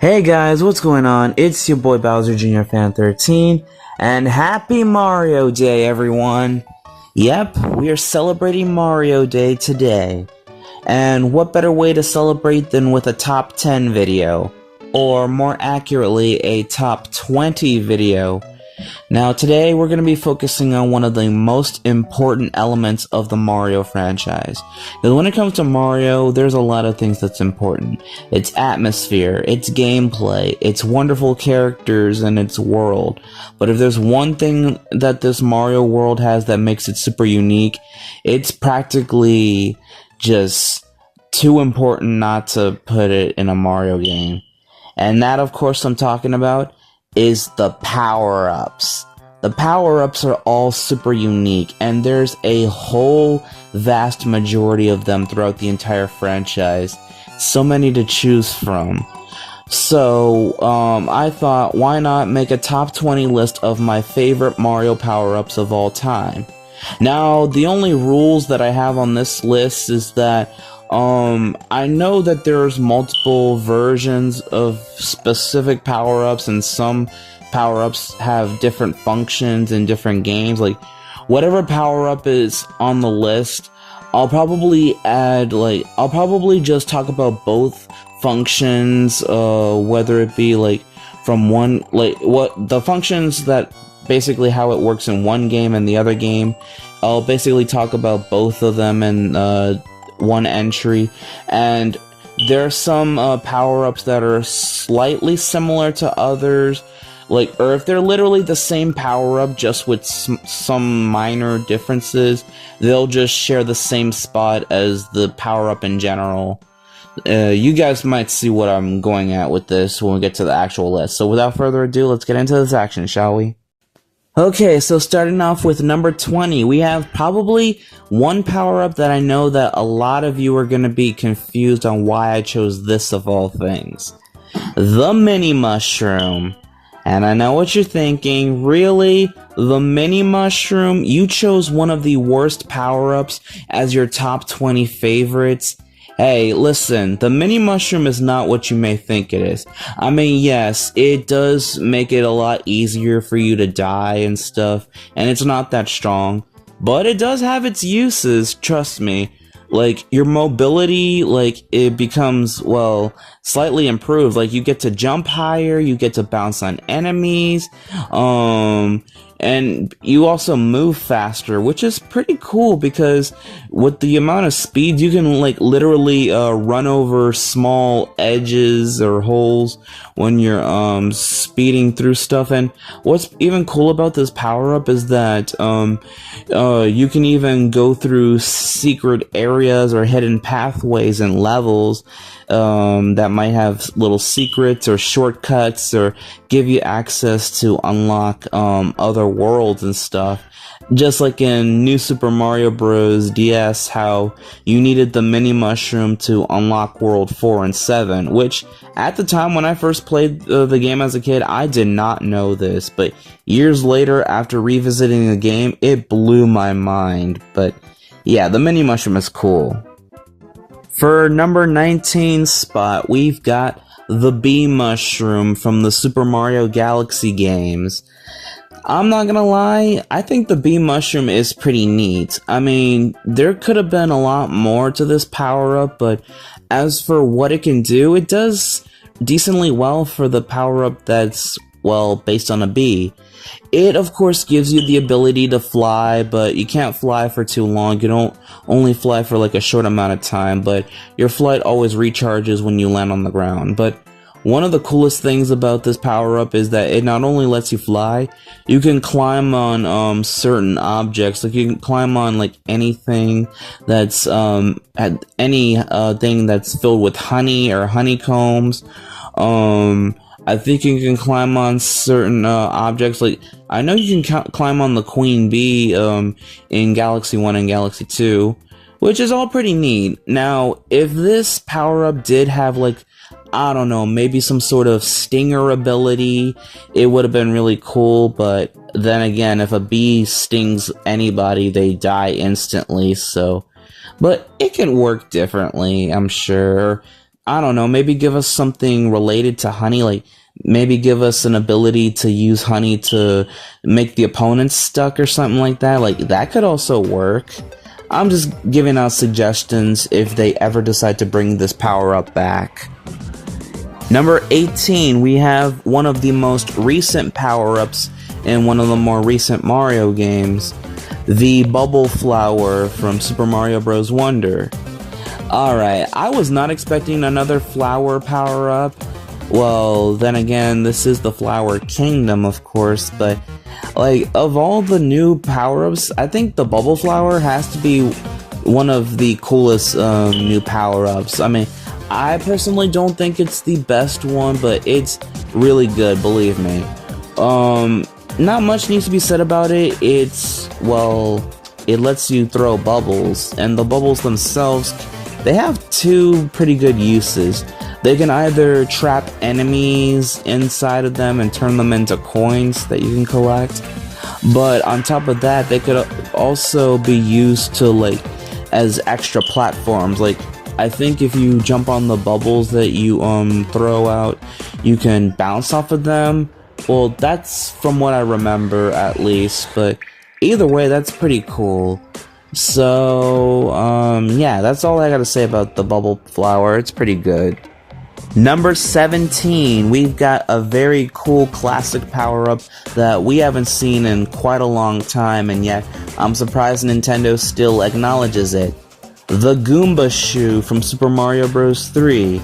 Hey guys, what's going on? It's your boy Bowser Jr. Fan 13, and happy Mario Day, everyone! Yep, we are celebrating Mario Day today. And what better way to celebrate than with a top 10 video? Or more accurately, a top 20 video. Now today we're going to be focusing on one of the most important elements of the Mario franchise. Because when it comes to Mario, there's a lot of things that's important. Its atmosphere, its gameplay, its wonderful characters, and its world. But if there's one thing that this Mario world has that makes it super unique, it's practically just too important not to put it in a Mario game. And that, of course, I'm talking about is the power-ups. The power-ups are all super unique, and there's a whole vast majority of them throughout the entire franchise. So many to choose from. So, I thought, why not make a top 20 list of my favorite Mario power-ups of all time? Now, the only rules that I have on this list is that I know that there's multiple versions of specific power-ups, and some power-ups have different functions in different games. Like, whatever power-up is on the list, I'll probably just talk about both functions, whether it be, like, from one, like, what the functions that basically how it works in one game and the other game. I'll basically talk about both of them in, one entry, and there are some power-ups that are slightly similar to others, like, or if they're literally the same power-up just with some minor differences, they'll just share the same spot as the power-up in general. You guys might see what I'm going at with this when we get to the actual list. So without further ado, let's get into this action, shall we? Okay, so starting off with number 20, we have probably one power-up that I know that a lot of you are going to be confused on why I chose this of all things. The Mini Mushroom. And I know what you're thinking, really? The Mini Mushroom? You chose one of the worst power-ups as your top 20 favorites? Hey, listen, the Mini Mushroom is not what you may think it is. I mean, yes, it does make it a lot easier for you to die and stuff, and it's not that strong, but it does have its uses, trust me. Like, your mobility, like, it becomes, well, slightly improved. Like, you get to jump higher, you get to bounce on enemies, and you also move faster, which is pretty cool because with the amount of speed, you can, like, literally run over small edges or holes when you're speeding through stuff. And what's even cool about this power-up is that you can even go through secret areas or hidden pathways and levels that might have little secrets or shortcuts or give you access to unlock other worlds and stuff. Just like in New Super Mario Bros. DS, how you needed the Mini Mushroom to unlock World 4 and 7, which at the time when I first played the game as a kid, I did not know this, but years later, after revisiting the game, it blew my mind. But yeah, the Mini Mushroom is cool. For number 19 spot, we've got the Bee Mushroom from the Super Mario Galaxy games. I'm not gonna lie, I think the Bee Mushroom is pretty neat. I mean, there could have been a lot more to this power-up, but as for what it can do, it does decently well for the power-up that's, well, based on a bee. It, of course, gives you the ability to fly, but you can't fly for too long. You don't only fly for like a short amount of time, but your flight always recharges when you land on the ground. But one of the coolest things about this power-up is that it not only lets you fly, you can climb on certain objects. Like, you can climb on like anything that's thing that's filled with honey or honeycombs. I think you can climb on certain objects. Like, I know you can climb on the Queen Bee in Galaxy 1 and Galaxy 2, which is all pretty neat. Now, if this power-up did have, like, I don't know, maybe some sort of stinger ability, it would have been really cool, but then again, if a bee stings anybody, they die instantly, so. But it can work differently, I'm sure. I don't know, maybe give us something related to honey, like maybe give us an ability to use honey to make the opponents stuck or something like that. Like that could also work. I'm just giving out suggestions if they ever decide to bring this power up back. Number 18, we have one of the most recent power-ups in one of the more recent Mario games, the Bubble Flower from Super Mario Bros. Wonder. Alright, I was not expecting another flower power-up. Well, then again, this is the Flower Kingdom, of course, but like, of all the new power-ups, I think the Bubble Flower has to be one of the coolest new power-ups. I mean, I personally don't think it's the best one, but it's really good, believe me. Not much needs to be said about it. It's, well, it lets you throw bubbles, and the bubbles themselves, they have two pretty good uses. They can either trap enemies inside of them and turn them into coins that you can collect, but on top of that, they could also be used to, like, as extra platforms. Like, I think if you jump on the bubbles that you throw out, you can bounce off of them. Well, that's from what I remember, at least, but either way, that's pretty cool. So, yeah, that's all I gotta say about the Bubble Flower. It's pretty good. Number 17, we've got a very cool classic power-up that we haven't seen in quite a long time, and yet I'm surprised Nintendo still acknowledges it. The Goomba Shoe from Super Mario Bros. 3.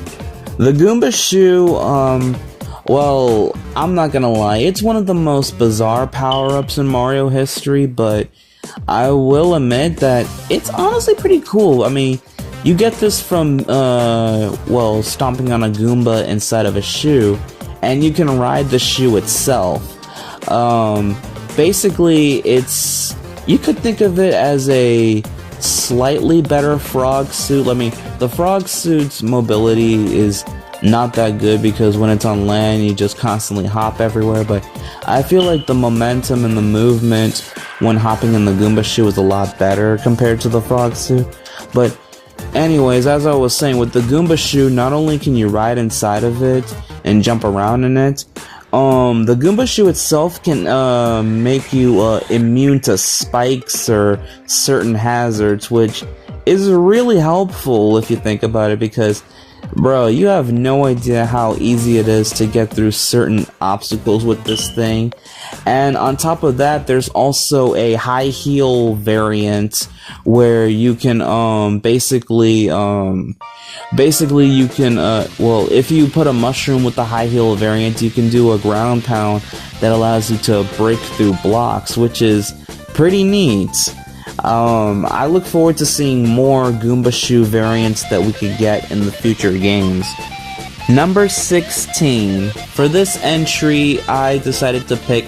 The Goomba Shoe, well, I'm not gonna lie, it's one of the most bizarre power-ups in Mario history, but I will admit that it's honestly pretty cool. I mean, you get this from, well, stomping on a Goomba inside of a shoe, and you can ride the shoe itself. Basically, you could think of it as a slightly better frog suit. I mean, the frog suit's mobility is not that good because when it's on land, you just constantly hop everywhere, but I feel like the momentum and the movement when hopping in the Goomba shoe is a lot better compared to the frog suit. But anyways, as I was saying, with the Goomba shoe, not only can you ride inside of it and jump around in it, the Goomba shoe itself can make you immune to spikes or certain hazards, which is really helpful if you think about it, because bro, you have no idea how easy it is to get through certain obstacles with this thing. And on top of that, there's also a high heel variant where you can basically you can well, if you put a mushroom with the high heel variant, you can do a ground pound that allows you to break through blocks, which is pretty neat. I look forward to seeing more Goomba Shoe variants that we could get in the future games. Number 16. For this entry, I decided to pick,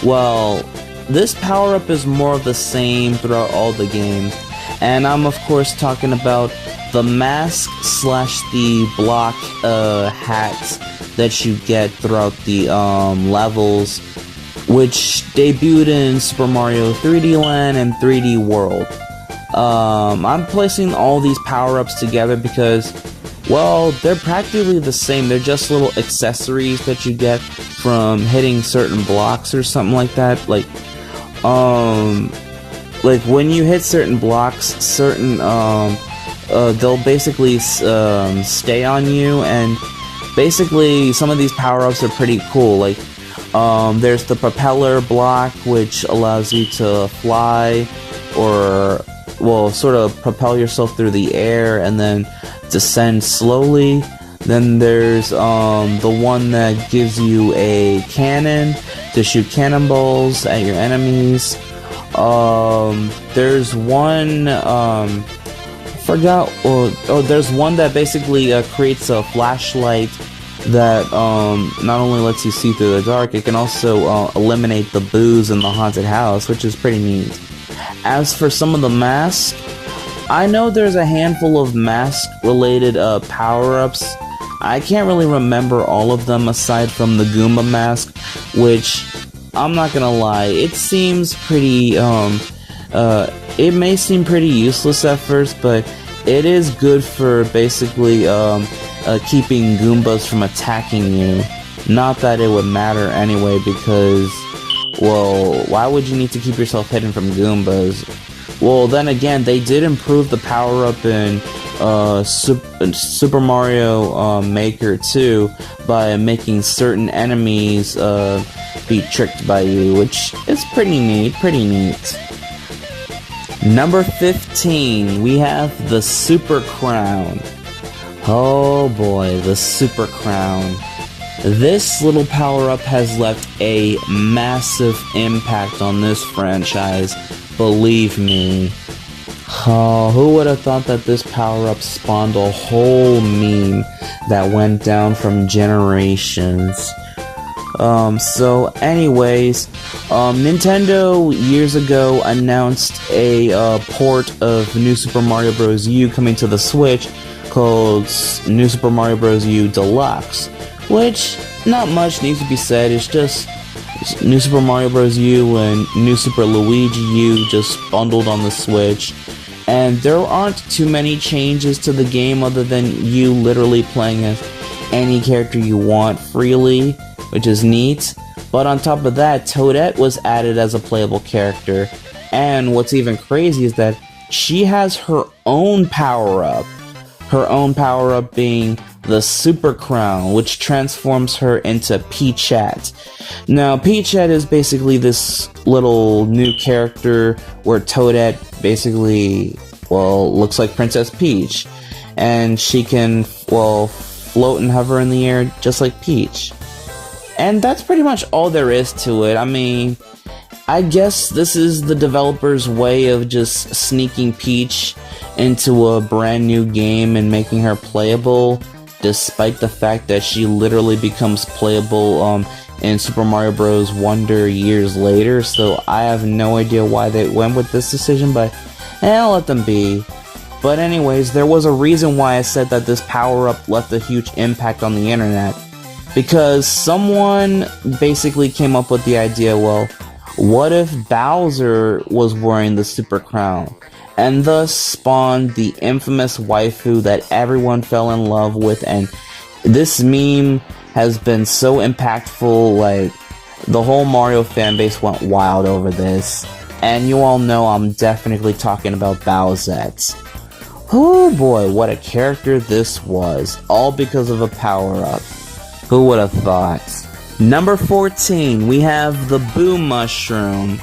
well, this power-up is more of the same throughout all the games, and I'm of course talking about the mask slash the block hats that you get throughout the levels, which debuted in Super Mario 3D Land and 3D World. I'm placing all these power-ups together because, well, they're practically the same. They're just little accessories that you get from hitting certain blocks or something like that. Like when you hit certain blocks, certain they'll basically stay on you, and basically some of these power-ups are pretty cool. Like there's the propeller block, which allows you to fly, or, well, sort of propel yourself through the air and then descend slowly. Then there's the one that gives you a cannon to shoot cannonballs at your enemies. There's one, there's one that basically creates a flashlight that not only lets you see through the dark, it can also eliminate the boos in the haunted house, which is pretty neat. As for some of the masks, I know there's a handful of mask-related power-ups. I can't really remember all of them aside from the Goomba mask, which, I'm not gonna lie, it seems pretty, it may seem pretty useless at first, but it is good for basically keeping Goombas from attacking you. Not that it would matter anyway, because, well, why would you need to keep yourself hidden from Goombas? Well, then again, they did improve the power-up in Super Mario Maker 2 by making certain enemies be tricked by you, which is pretty neat. Number 15, we have the Super Crown. Oh boy, the Super Crown. This little power-up has left a massive impact on this franchise, believe me. Oh, who would have thought that this power-up spawned a whole meme that went down from generations? So anyways, Nintendo years ago announced a port of New Super Mario Bros. U coming to the Switch called New Super Mario Bros. U Deluxe, which not much needs to be said. It's just New Super Mario Bros. U and New Super Luigi U just bundled on the Switch, and there aren't too many changes to the game other than you literally playing as any character you want freely, which is neat. But on top of that, Toadette was added as a playable character, and what's even crazy is that she has her own power-up. Her own power-up being the Super Crown, which transforms her into Peachette. Now, Peachette is basically this little new character where Toadette basically, well, looks like Princess Peach, and she can, well, float and hover in the air just like Peach. And that's pretty much all there is to it. I mean, I guess this is the developer's way of just sneaking Peach into a brand new game and making her playable, despite the fact that she literally becomes playable in Super Mario Bros. Wonder years later. So I have no idea why they went with this decision, but I'll let them be. But anyways, there was a reason why I said that this power-up left a huge impact on the internet. Because someone basically came up with the idea, well, what if Bowser was wearing the Super Crown? And thus spawned the infamous waifu that everyone fell in love with, and this meme has been so impactful, like, the whole Mario fanbase went wild over this. And you all know I'm definitely talking about Bowsette. Oh boy, what a character this was, all because of a power-up. Who would have thought? Number 14, we have the Boo Mushroom.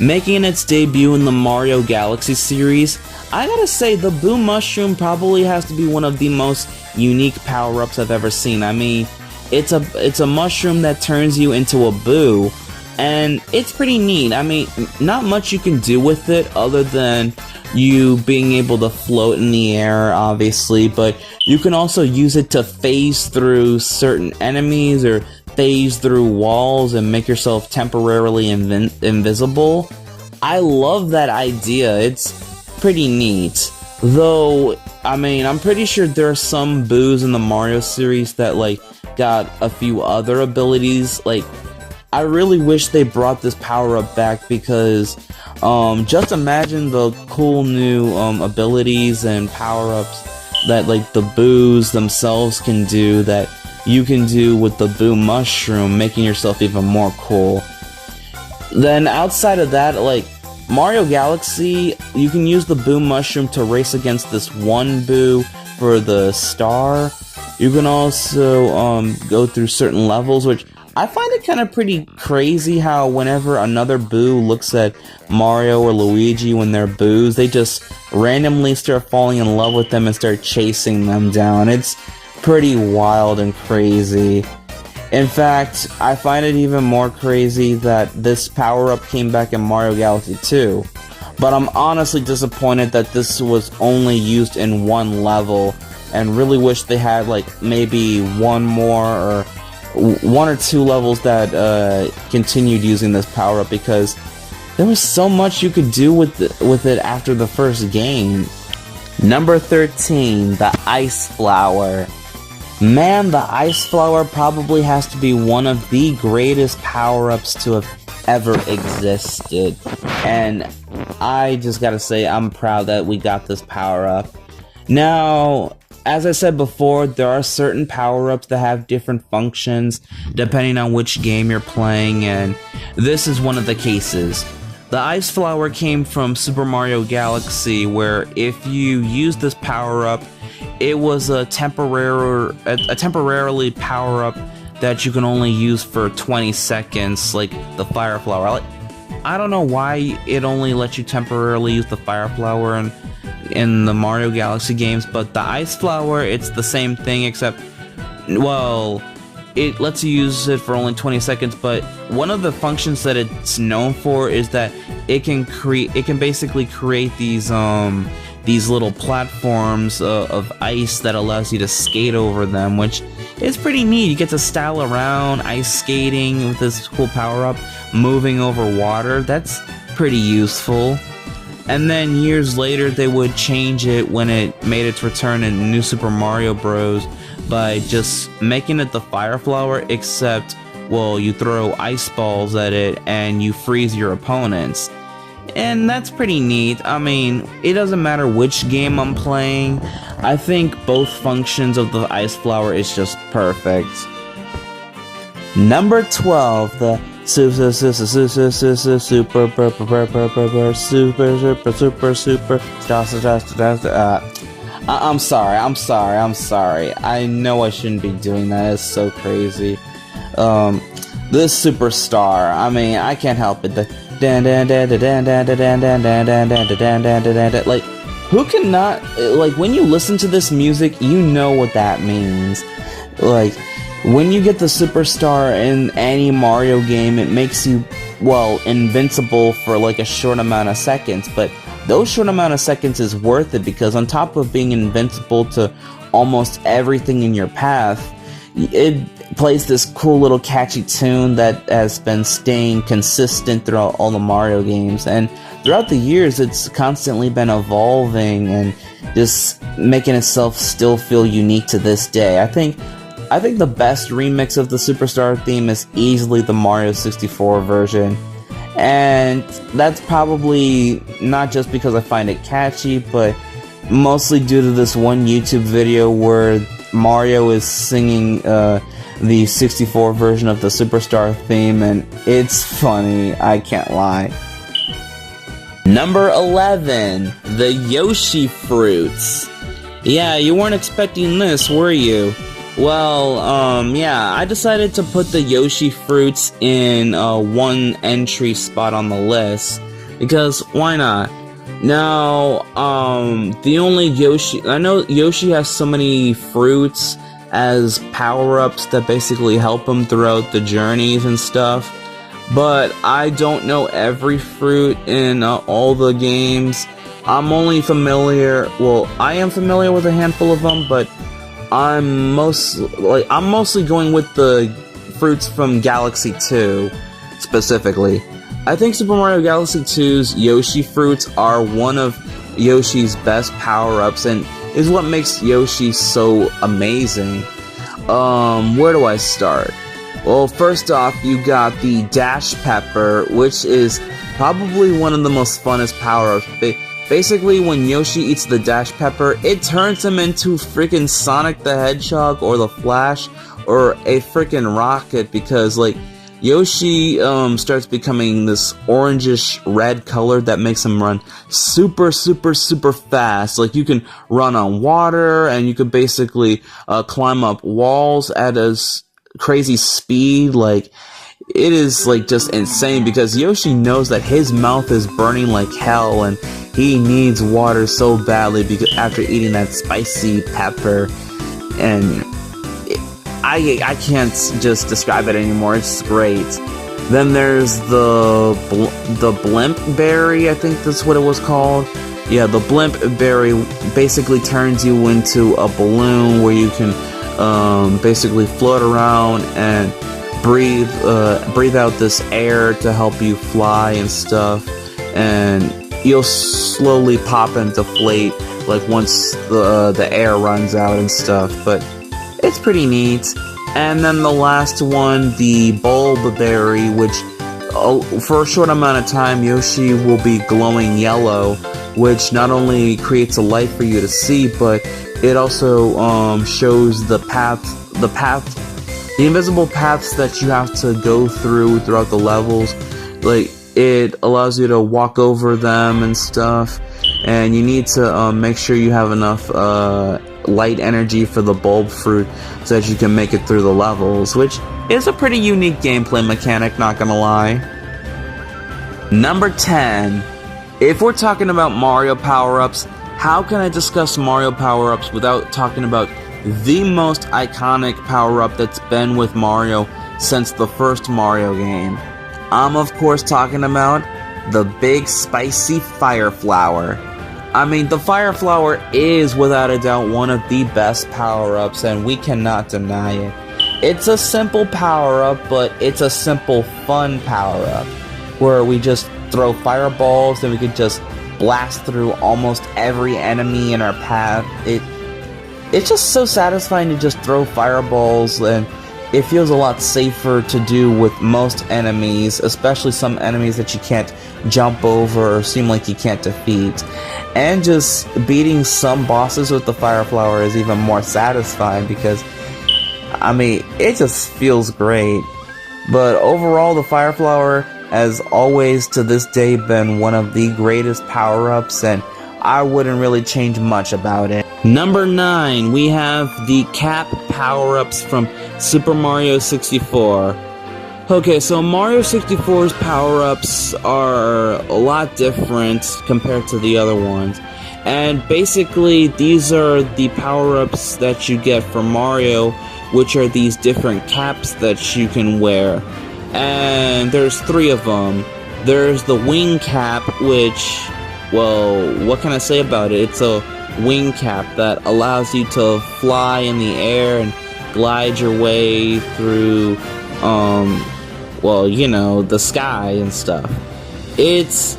Making its debut in the Mario Galaxy series, I gotta say the Boo Mushroom probably has to be one of the most unique power-ups I've ever seen. I mean, it's a mushroom that turns you into a Boo, and it's pretty neat. I mean, not much you can do with it other than you being able to float in the air, obviously, but you can also use it to phase through certain enemies or phase through walls and make yourself temporarily invisible. I love that idea. It's pretty neat. Though, I mean, I'm pretty sure there are some Boos in the Mario series that, like, got a few other abilities. Like, I really wish they brought this power-up back because, just imagine the cool new, abilities and power-ups that, like, the Boos themselves can do that you can do with the Boo Mushroom, making yourself even more cool. Then outside of that, like, Mario Galaxy, you can use the Boo Mushroom to race against this one Boo for the star. You can also go through certain levels, which I find it kind of pretty crazy how whenever another Boo looks at Mario or Luigi when they're Boos, they just randomly start falling in love with them and start chasing them down. It's pretty wild and crazy. In fact, I find it even more crazy that this power-up came back in Mario Galaxy 2. But I'm honestly disappointed that this was only used in one level, and really wish they had, like, maybe one or two levels that continued using this power-up, because there was so much you could do with it after the first game. Number 13, the Ice Flower. Man, the Ice Flower probably has to be one of the greatest power-ups to have ever existed. And I just gotta say, I'm proud that we got this power-up. Now, as I said before, there are certain power-ups that have different functions depending on which game you're playing, and this is one of the cases. The Ice Flower came from Super Mario Galaxy, where if you use this power-up, it was a temporarily power-up that you can only use for 20 seconds, like the Fire Flower. I don't know why it only lets you temporarily use the Fire Flower in the Mario Galaxy games, but the Ice Flower, it's the same thing, except, well, it lets you use it for only 20 seconds, but one of the functions that it's known for is that it can basically create these little platforms of ice that allows you to skate over them, which is pretty neat. You get to style around ice skating with this cool power-up, moving over water. That's pretty useful. And then years later, they would change it when it made its return in New Super Mario Bros. By just making it the Fire Flower, except, well, you throw ice balls at it and you freeze your opponents. And that's pretty neat. I mean, it doesn't matter which game I'm playing. I think both functions of the Ice Flower is just perfect. Number 12, the super I'm sorry. I know I shouldn't be doing that. It's so crazy. This Superstar, I mean, I can't help it. Like, who cannot, like, when you listen to this music, you know what that means. Like, when you get the Superstar in any Mario game, it makes you, well, invincible for like a short amount of seconds, but those short amount of seconds is worth it, because on top of being invincible to almost everything in your path, it plays this cool little catchy tune that has been staying consistent throughout all the Mario games, and throughout the years it's constantly been evolving and just making itself still feel unique to this day. I think the best remix of the Superstar theme is easily the Mario 64 version. And that's probably not just because I find it catchy, but mostly due to this one YouTube video where Mario is singing the 64 version of the Superstar theme, and it's funny, I can't lie. Number 11, the Yoshi Fruits. Yeah, you weren't expecting this, were you? Well, yeah, I decided to put the Yoshi Fruits in one entry spot on the list, because why not? Now, the only Yoshi, I know Yoshi has so many fruits as power-ups that basically help him throughout the journeys and stuff, but I don't know every fruit in all the games. I am familiar with a handful of them, but I'm mostly going with the fruits from Galaxy 2, specifically. I think Super Mario Galaxy 2's Yoshi fruits are one of Yoshi's best power-ups, and is what makes Yoshi so amazing. Where do I start? Well, first off, you got the Dash Pepper, which is probably one of the most funnest power-ups. Basically, when Yoshi eats the Dash Pepper, it turns him into freaking Sonic the Hedgehog, or the Flash, or a freaking rocket, because, like, Yoshi starts becoming this orangish red color that makes him run super fast. Like, you can run on water, and you can basically climb up walls at a crazy speed. Like, it is, like, just insane, because Yoshi knows that his mouth is burning like hell, and he needs water so badly after eating that spicy pepper, and I can't just describe it anymore. It's great. Then there's the Blimp Berry, I think that's what it was called. Yeah, the Blimp Berry basically turns you into a balloon where you can basically float around and breathe out this air to help you fly and stuff, and you'll slowly pop and deflate, like, once the air runs out and stuff, but it's pretty neat. And then the last one, the Bulb Berry, which for a short amount of time Yoshi will be glowing yellow, which not only creates a light for you to see, but It also shows the invisible paths that you have to go throughout the levels. Like, it allows you to walk over them and stuff, and you need to make sure you have enough light energy for the bulb fruit so that you can make it through the levels, which is a pretty unique gameplay mechanic, not gonna lie. Number 10. If we're talking about Mario power-ups, how can I discuss Mario power-ups without talking about the most iconic power-up that's been with Mario since the first Mario game? I'm of course talking about the big spicy Fire Flower. I mean, the Fire Flower is without a doubt one of the best power-ups, and we cannot deny it. It's a simple power-up, but it's a simple fun power-up, where we just throw fireballs and we could just blast through almost every enemy in our path. It's just so satisfying to just throw fireballs, and it feels a lot safer to do with most enemies, especially some enemies that you can't jump over or seem like you can't defeat. And just beating some bosses with the Fire Flower is even more satisfying because, I mean, it just feels great. But overall, the Fire Flower has always to this day been one of the greatest power-ups, and I wouldn't really change much about it. Number 9, we have the Cap power-ups from Super Mario 64. Okay, so Mario 64's power-ups are a lot different compared to the other ones. And basically, these are the power-ups that you get from Mario, which are these different caps that you can wear. And there's 3 of them. There's the wing cap, which, well, what can I say about it? It's a wing cap that allows you to fly in the air and glide your way through, well, you know, the sky and stuff. It's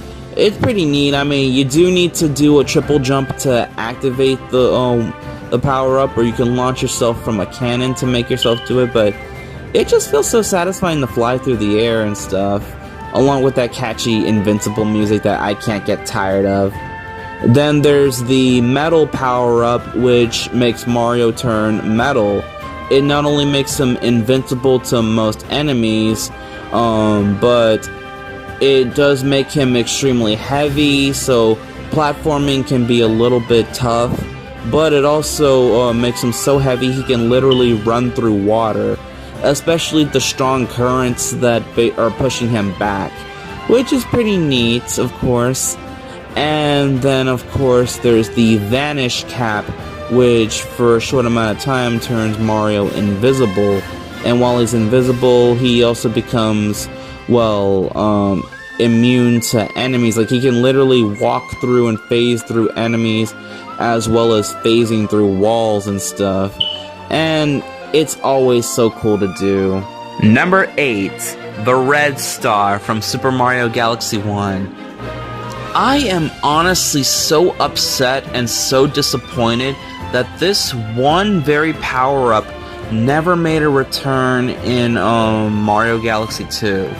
pretty neat. I mean, you do need to do a triple jump to activate the power-up, or you can launch yourself from a cannon to make yourself do it, but it just feels so satisfying to fly through the air and stuff, along with that catchy Invincible music that I can't get tired of. Then there's the metal power-up, which makes Mario turn metal. It not only makes him invincible to most enemies, but it does make him extremely heavy, so platforming can be a little bit tough, but it also makes him so heavy he can literally run through water, especially the strong currents that are pushing him back, which is pretty neat, of course. And then, of course, there's the Vanish Cap, which for a short amount of time turns Mario invisible. And while he's invisible, he also becomes, well, immune to enemies. Like, he can literally walk through and phase through enemies, as well as phasing through walls and stuff. And it's always so cool to do. Number 8, the Red Star from Super Mario Galaxy 1. I am honestly so upset and so disappointed that this one very power-up never made a return in Mario Galaxy 2.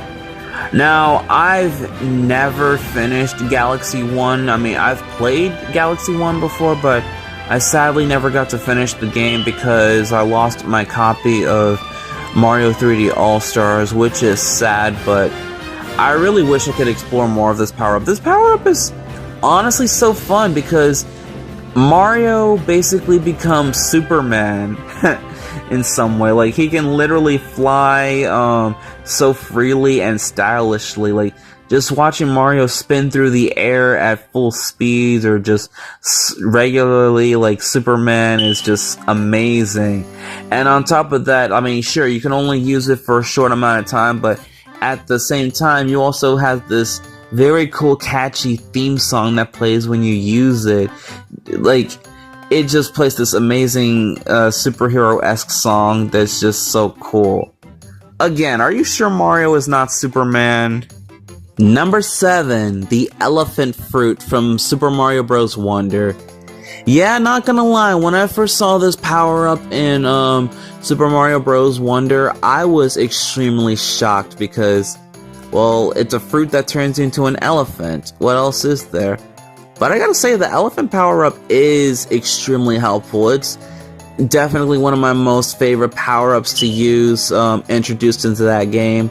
Now, I've never finished Galaxy 1. I mean, I've played Galaxy 1 before, but I sadly never got to finish the game because I lost my copy of Mario 3D All-Stars, which is sad, but I really wish I could explore more of this power-up. This power-up is honestly so fun because Mario basically becomes Superman in some way. Like, he can literally fly so freely and stylishly. Like, just watching Mario spin through the air at full speed or just regularly like Superman is just amazing. And on top of that, I mean, sure, you can only use it for a short amount of time, but at the same time, you also have this very cool, catchy theme song that plays when you use it. Like, it just plays this amazing superhero-esque song that's just so cool. Again, are you sure Mario is not Superman? Number 7, the Elephant Fruit from Super Mario Bros. Wonder. Yeah, not gonna lie, when I first saw this power-up in Super Mario Bros. Wonder, I was extremely shocked because, well, it's a fruit that turns into an elephant. What else is there? But I gotta say, the elephant power-up is extremely helpful. It's definitely one of my most favorite power-ups to use, introduced into that game.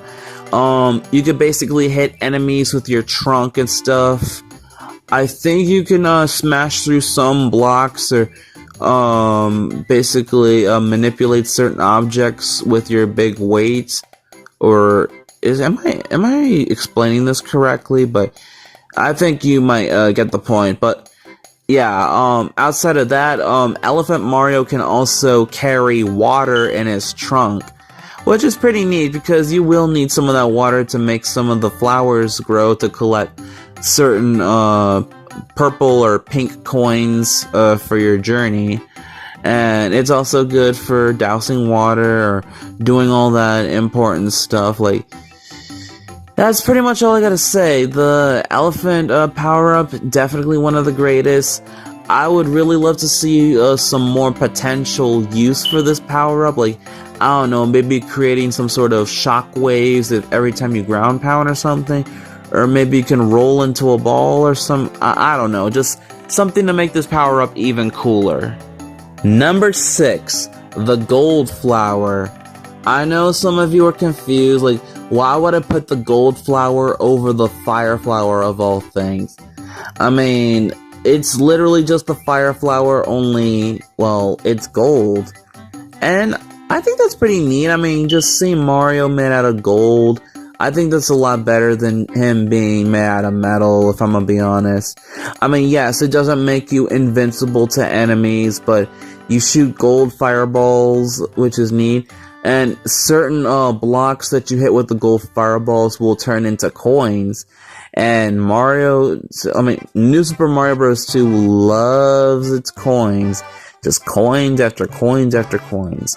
You could basically hit enemies with your trunk and stuff. I think you can smash through some blocks or basically manipulate certain objects with your big weight. Or am I explaining this correctly? But I think you might get the point. But yeah, outside of that, Elephant Mario can also carry water in his trunk, which is pretty neat because you will need some of that water to make some of the flowers grow to collect certain purple or pink coins for your journey. And it's also good for dousing water or doing all that important stuff. Like, that's pretty much all I gotta say. The elephant power-up, definitely one of the greatest. I would really love to see some more potential use for this power-up. Like, I don't know, maybe creating some sort of shock waves if every time you ground pound or something. Or maybe you can roll into a ball or I don't know, just something to make this power-up even cooler. Number 6, the Gold Flower. I know some of you are confused, like, why would I put the Gold Flower over the Fire Flower of all things? I mean, it's literally just the Fire Flower, only, well, it's gold. And I think that's pretty neat. I mean, just seeing Mario made out of gold, I think that's a lot better than him being made out of metal, if I'm gonna be honest. I mean, yes, it doesn't make you invincible to enemies, but you shoot gold fireballs, which is neat. And certain blocks that you hit with the gold fireballs will turn into coins. And New Super Mario Bros. 2 loves its coins. Just coins after coins after coins.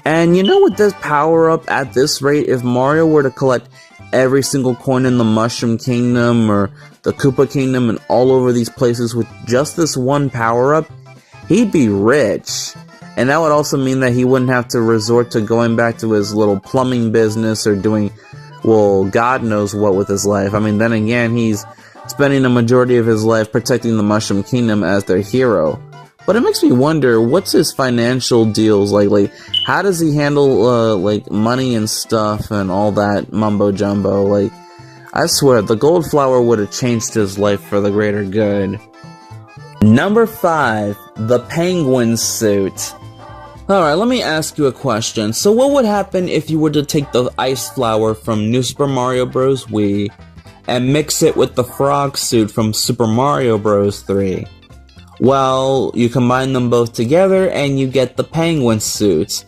And you know, with this power-up, at this rate, if Mario were to collect every single coin in the Mushroom Kingdom or the Koopa Kingdom and all over these places with just this one power-up, he'd be rich. And that would also mean that he wouldn't have to resort to going back to his little plumbing business or doing, well, God knows what with his life. I mean, then again, he's spending a majority of his life protecting the Mushroom Kingdom as their hero. But it makes me wonder, what's his financial deals like? Like, how does he handle, like, money and stuff and all that mumbo-jumbo? Like, I swear, the Gold Flower would have changed his life for the greater good. Number 5, the Penguin Suit. Alright, let me ask you a question. So what would happen if you were to take the Ice Flower from New Super Mario Bros. Wii and mix it with the Frog Suit from Super Mario Bros. 3? Well, you combine them both together and you get the Penguin Suit.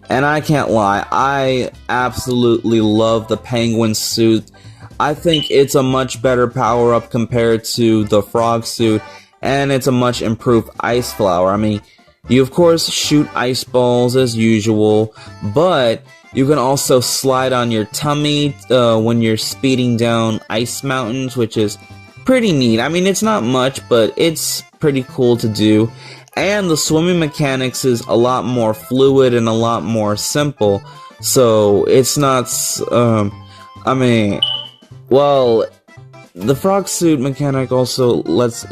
And I can't lie, I absolutely love the Penguin Suit. I think it's a much better power-up compared to the Frog Suit, and it's a much improved Ice Flower. I mean, you of course shoot ice balls as usual, but you can also slide on your tummy when you're speeding down ice mountains, which is pretty neat. I mean, it's not much, but it's pretty cool to do. And the swimming mechanics is a lot more fluid and a lot more simple. So it's not, the frog suit mechanic also lets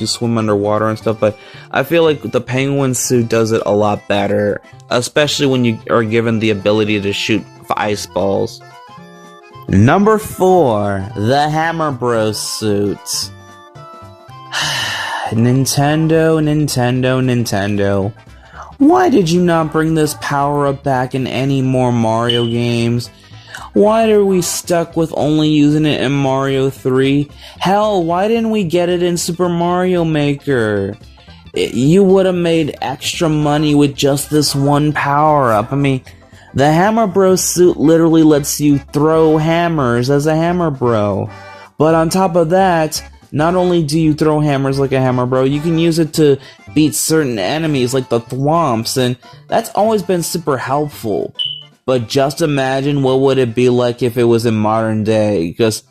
you swim underwater and stuff, but I feel like the penguin suit does it a lot better, especially when you are given the ability to shoot ice balls. Number 4, the Hammer Bros suit. Nintendo. Why did you not bring this power-up back in any more Mario games? Why are we stuck with only using it in Mario 3? Hell, why didn't we get it in Super Mario Maker? You would have made extra money with just this one power-up. I mean, the Hammer Bros suit literally lets you throw hammers as a Hammer Bro. But on top of that, not only do you throw hammers like a Hammer Bro, you can use it to beat certain enemies like the Thwomps, and that's always been super helpful. But just imagine what would it be like if it was in modern day, because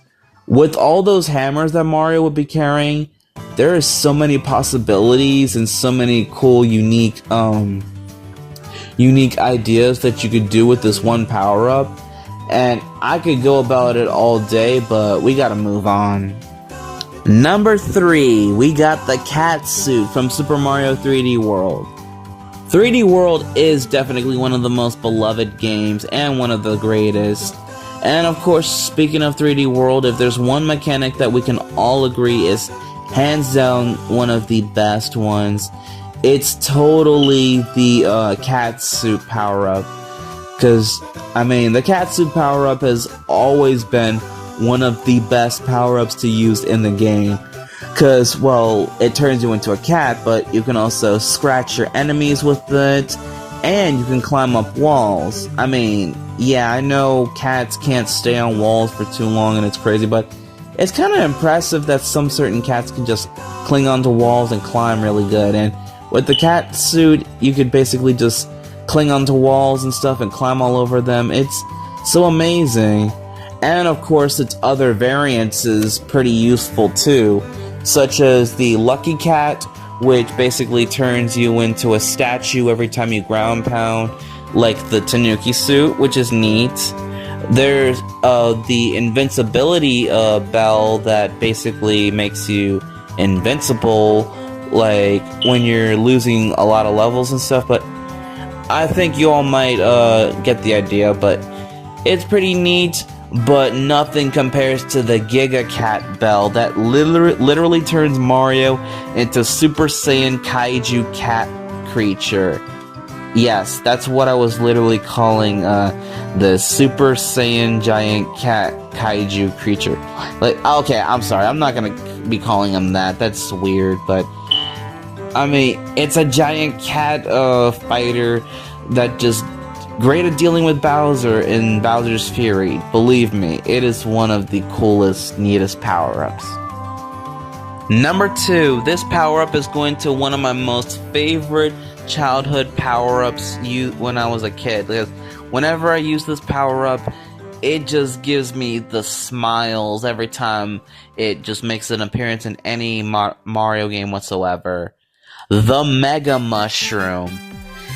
with all those hammers that Mario would be carrying, there are so many possibilities and so many cool, unique ideas that you could do with this one power-up. And I could go about it all day, but we gotta move on. Number 3, we got the cat suit from Super Mario 3D World. 3D World is definitely one of the most beloved games and one of the greatest. And of course, speaking of 3D World, if there's one mechanic that we can all agree is hands down one of the best ones, it's totally the cat suit power-up. Because, I mean, the cat suit power-up has always been one of the best power-ups to use in the game. Because, well, it turns you into a cat, but you can also scratch your enemies with it, and you can climb up walls. I mean, yeah, I know cats can't stay on walls for too long and it's crazy, but it's kind of impressive that some certain cats can just cling onto walls and climb really good. And with the cat suit, you could basically just cling onto walls and stuff and climb all over them. It's so amazing. And of course, its other variants is pretty useful too, such as the Lucky Cat, which basically turns you into a statue every time you ground pound, like the Tanuki suit, which is neat. There's the invincibility bell that basically makes you invincible, like when you're losing a lot of levels and stuff, but I think you all might get the idea, but it's pretty neat. But nothing compares to the Giga Cat Bell that literally turns Mario into Super Saiyan Kaiju Cat Creature. Yes, that's what I was literally calling the Super Saiyan Giant Cat Kaiju Creature. Like, okay, I'm sorry, I'm not gonna be calling him that. That's weird, but I mean, it's a giant cat fighter that just great at dealing with Bowser in Bowser's Fury. Believe me, it is one of the coolest, neatest power-ups. Number 2, this power-up is going to one of my most favorite childhood power-ups when I was a kid. Because whenever I use this power-up, it just gives me the smiles every time it just makes an appearance in any Mario game whatsoever. The Mega Mushroom.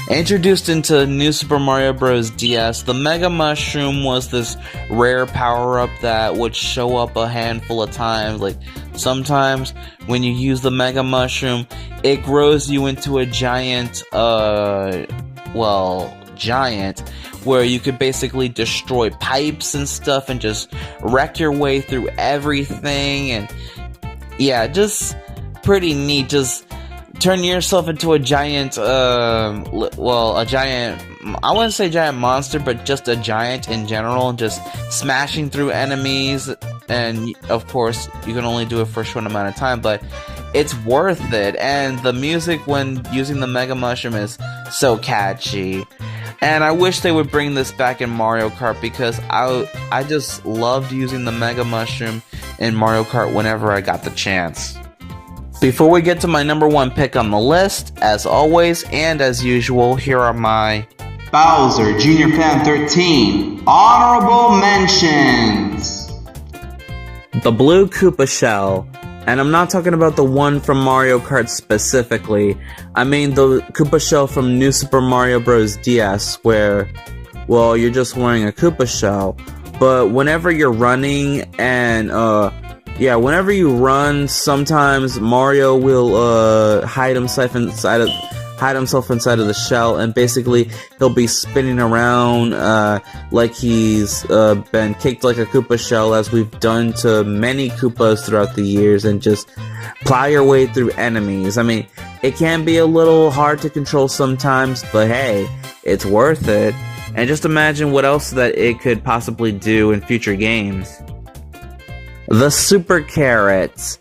Introduced into New Super Mario Bros. DS, the Mega Mushroom was this rare power-up that would show up a handful of times. Like, sometimes when you use the Mega Mushroom, it grows you into a giant, giant, where you could basically destroy pipes and stuff and just wreck your way through everything. And yeah, just pretty neat. Just turn yourself into a giant, I wouldn't say giant monster, but just a giant in general, just smashing through enemies, and of course, you can only do it for a short amount of time, but it's worth it, and the music when using the Mega Mushroom is so catchy, and I wish they would bring this back in Mario Kart, because I just loved using the Mega Mushroom in Mario Kart whenever I got the chance. Before we get to my number 1 pick on the list, as always and as usual, here are my Bowser Jr. Fan 13 Honorable Mentions. The Blue Koopa Shell, and I'm not talking about the one from Mario Kart specifically, I mean the Koopa Shell from New Super Mario Bros. DS, where, well, you're just wearing a Koopa Shell, but whenever you're running and, whenever you run, sometimes Mario will hide himself inside of the shell, and basically he'll be spinning around like he's been kicked like a Koopa shell, as we've done to many Koopas throughout the years, and just plow your way through enemies. I mean, it can be a little hard to control sometimes, but hey, it's worth it. And just imagine what else that it could possibly do in future games. The Super Carrot.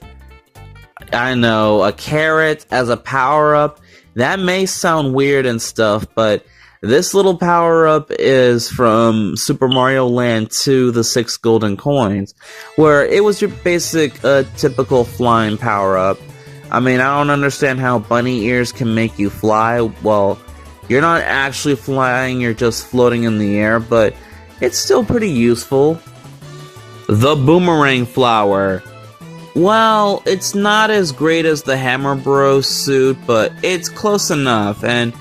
I know, a carrot as a power-up, that may sound weird and stuff, but this little power-up is from Super Mario Land 2, the 6 Golden Coins, where it was your basic, typical flying power-up. I mean, I don't understand how bunny ears can make you fly. Well, you're not actually flying, you're just floating in the air, but it's still pretty useful. The Boomerang Flower. Well, it's not as great as the Hammer Bros suit, but it's close enough, and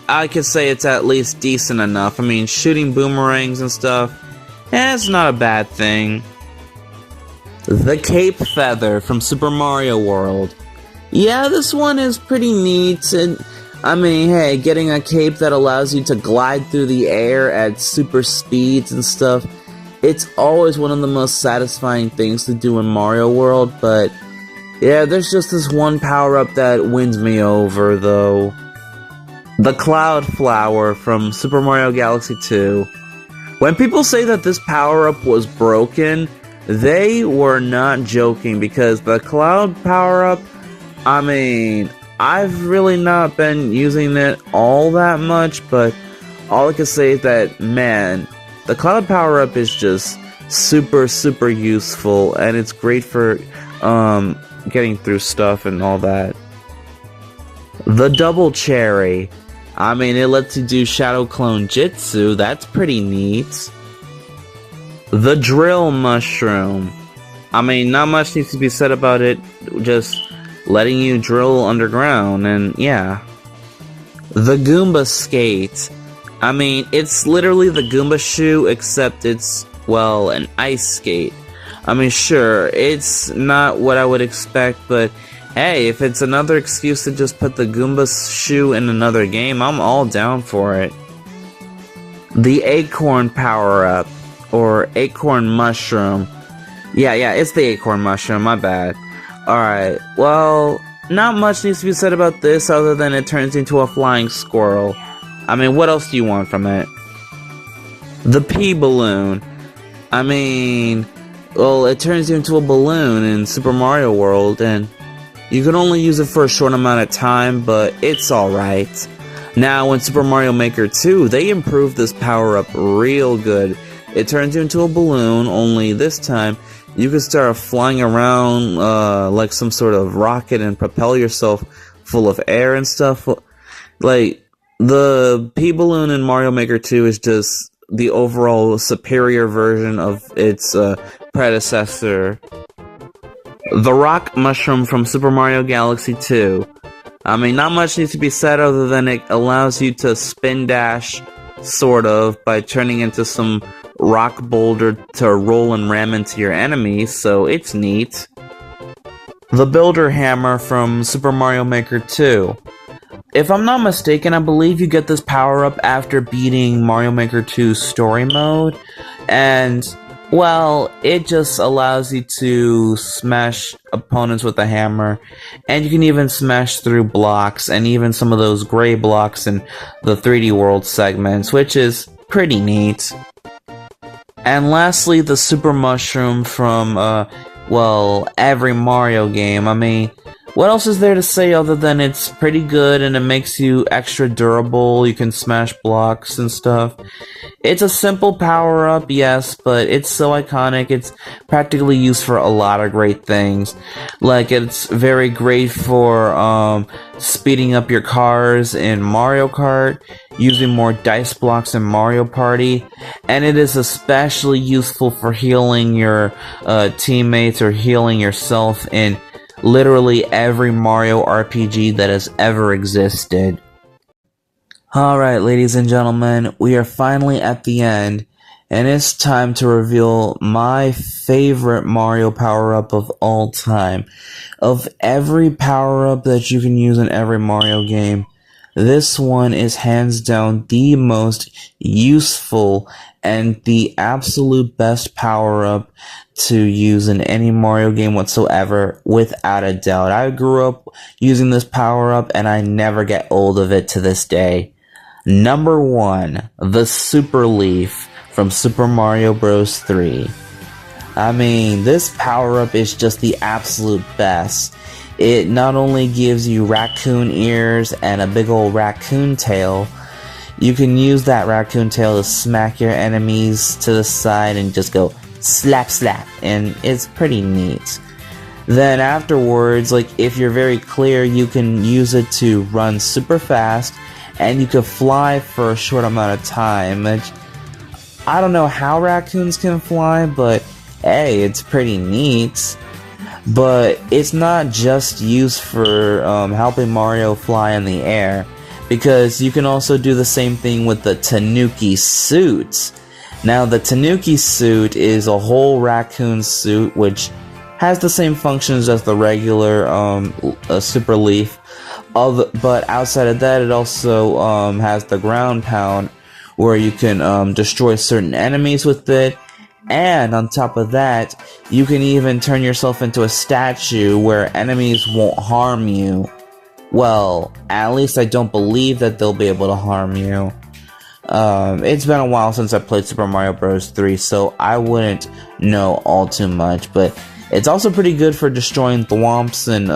I could say it's at least decent enough. I mean, shooting boomerangs and stuff, it's not a bad thing. The Cape Feather from Super Mario World. Yeah, this one is pretty neat, and I mean, hey, getting a cape that allows you to glide through the air at super speeds and stuff, it's always one of the most satisfying things to do in Mario World, but yeah, there's just this one power-up that wins me over, though. The Cloud Flower from Super Mario Galaxy 2. When people say that this power-up was broken, they were not joking, because the Cloud power-up, I mean, I've really not been using it all that much, but all I can say is that, man, the Cloud power-up is just super, super useful, and it's great for, getting through stuff and all that. The Double Cherry. I mean, it lets you do Shadow Clone Jitsu, that's pretty neat. The Drill Mushroom. I mean, not much needs to be said about it, just letting you drill underground, and yeah. The Goomba Skate. I mean, it's literally the Goomba shoe, except it's, well, an ice skate. I mean, sure, it's not what I would expect, but hey, if it's another excuse to just put the Goomba shoe in another game, I'm all down for it. The Acorn Power-Up, or Acorn Mushroom. Yeah, it's the Acorn Mushroom, my bad. Alright, well, not much needs to be said about this other than it turns into a flying squirrel. I mean, what else do you want from it? The P-Balloon. I mean, well, it turns you into a balloon in Super Mario World, and you can only use it for a short amount of time, but it's alright. Now, in Super Mario Maker 2, they improved this power-up real good. It turns you into a balloon, only this time, you can start flying around like some sort of rocket and propel yourself full of air and stuff. Like, the P-Balloon in Mario Maker 2 is just the overall superior version of its predecessor. The Rock Mushroom from Super Mario Galaxy 2. I mean, not much needs to be said other than it allows you to spin dash, sort of, by turning into some rock boulder to roll and ram into your enemies, so it's neat. The Builder Hammer from Super Mario Maker 2. If I'm not mistaken, I believe you get this power-up after beating Mario Maker 2's story mode, and, well, it just allows you to smash opponents with a hammer, and you can even smash through blocks, and even some of those gray blocks in the 3D World segments, which is pretty neat. And lastly, the Super Mushroom from, well, every Mario game. I mean, what else is there to say other than it's pretty good and it makes you extra durable, you can smash blocks and stuff. It's a simple power-up, yes, but it's so iconic, it's practically used for a lot of great things. Like, it's very great for, speeding up your cars in Mario Kart, using more dice blocks in Mario Party, and it is especially useful for healing your, teammates or healing yourself in literally every Mario RPG that has ever existed. Alright, ladies and gentlemen, we are finally at the end, and it's time to reveal my favorite Mario power-up of all time. Of every power-up that you can use in every Mario game, this one is hands down the most useful and the absolute best power-up to use in any Mario game whatsoever, without a doubt. I grew up using this power-up and I never get old of it to this day. Number 1, the Super Leaf from Super Mario Bros. 3. I mean, this power-up is just the absolute best. It not only gives you raccoon ears and a big old raccoon tail, you can use that raccoon tail to smack your enemies to the side and just go slap slap, and it's pretty neat. Then afterwards, like, if you're very clear, you can use it to run super fast, and you can fly for a short amount of time. I don't know how raccoons can fly, but hey, it's pretty neat. But it's not just used for helping Mario fly in the air, because you can also do the same thing with the Tanuki suit. Now, the Tanuki suit is a whole raccoon suit, which has the same functions as the regular Super Leaf. But outside of that, it also has the ground pound, where you can destroy certain enemies with it. And on top of that, you can even turn yourself into a statue where enemies won't harm you. Well, at least I don't believe that they'll be able to harm you. It's been a while since I played Super Mario Bros. 3, so I wouldn't know all too much, but it's also pretty good for destroying thwomps in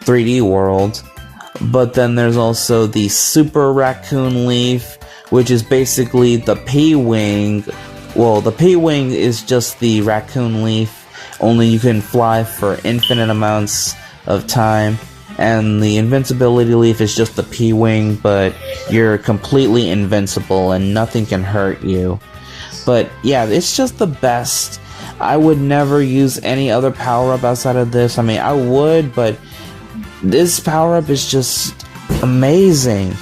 3D World. But then there's also the Super Raccoon Leaf, which is basically the P-Wing. Well, the P-Wing is just the Raccoon Leaf, only you can fly for infinite amounts of time. And the Invincibility Leaf is just the P-Wing, but you're completely invincible and nothing can hurt you. But yeah, it's just the best. I would never use any other power-up outside of this. I mean, I would, but this power-up is just amazing.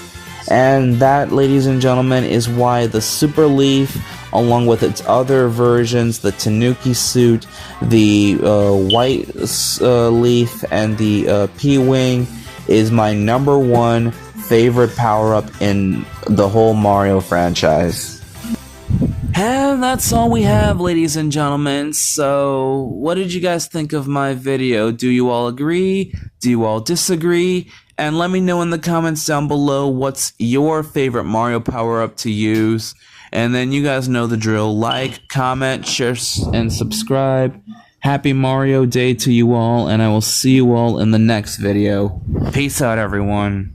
And that, ladies and gentlemen, is why the Super Leaf, along with its other versions, the Tanuki suit, the White Leaf, and the P-Wing, is my #1 favorite power-up in the whole Mario franchise. And that's all we have, ladies and gentlemen. So, what did you guys think of my video? Do you all agree? Do you all disagree? And let me know in the comments down below what's your favorite Mario power-up to use. And then you guys know the drill. Like, comment, share, and subscribe. Happy Mario Day to you all, and I will see you all in the next video. Peace out, everyone.